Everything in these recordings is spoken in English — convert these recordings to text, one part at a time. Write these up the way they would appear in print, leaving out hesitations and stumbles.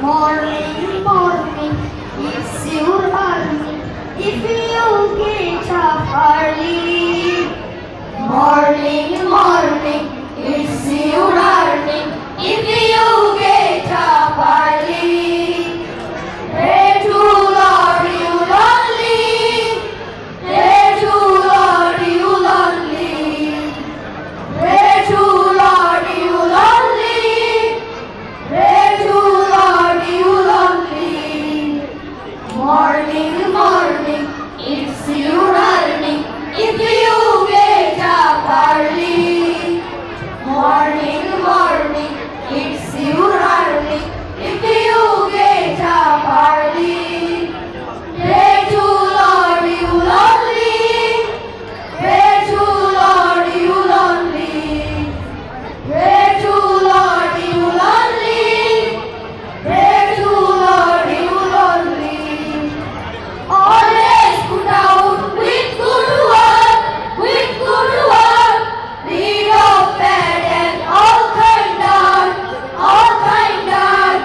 Morning, morning, it's your early. If you get up early. Morning, morning, it's your early. If you get up early. Pray to Lord, you lonely. Pray to Lord, you lonely. Pray to Lord, you lonely. Pray to Lord, you lonely. Morning, morning, it's your early. If you get up early. Morning, morning, it's your early. If you get up early. Pray to Lord, you lonely. Pray to Lord, you lonely. Pray to Lord, you lonely. Pray to Lord, you lonely. Always put out with good work, with good work. Read of bad and all kind art, all kind art.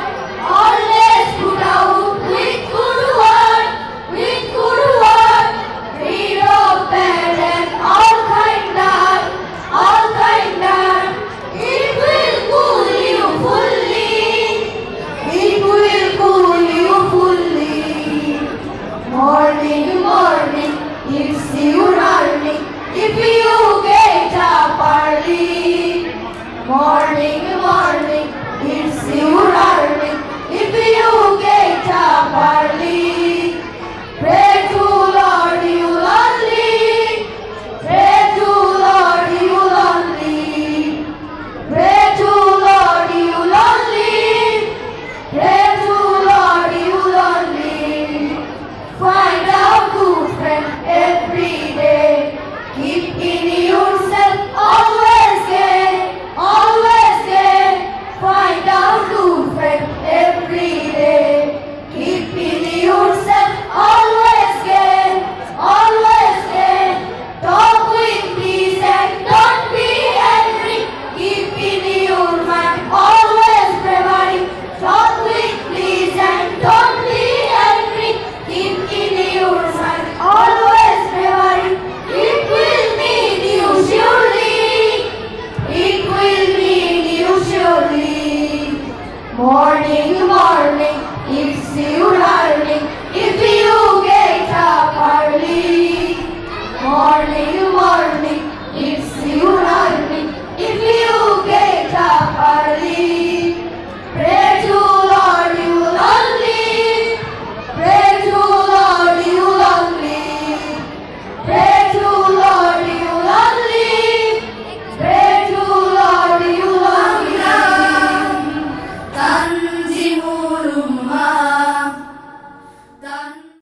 Always put out with good work, with good work. Read of bad and all kind art, all kind art. It will cool you fully. It will cool you fully. Morning, morning, it's your early. If you get up early. Morning, morning, it's your early. If you get up early. Pray to Lord, you lonely. Pray to Lord, you lonely. Pray to Lord, you lonely. Pray to Lord, you lonely. Find out good friend every day. Keep in yourself always gay, always gay. Find out good friend every day. Keep in yourself always gay, always gay. Talk with peace and don't be angry. Keep in your mind always bravery. Talk with peace and don't be angry. Keep in your mind always bravery. It will mean you surely. It will mean you surely. Morning, morning, it's your early. If you get up early. Morning,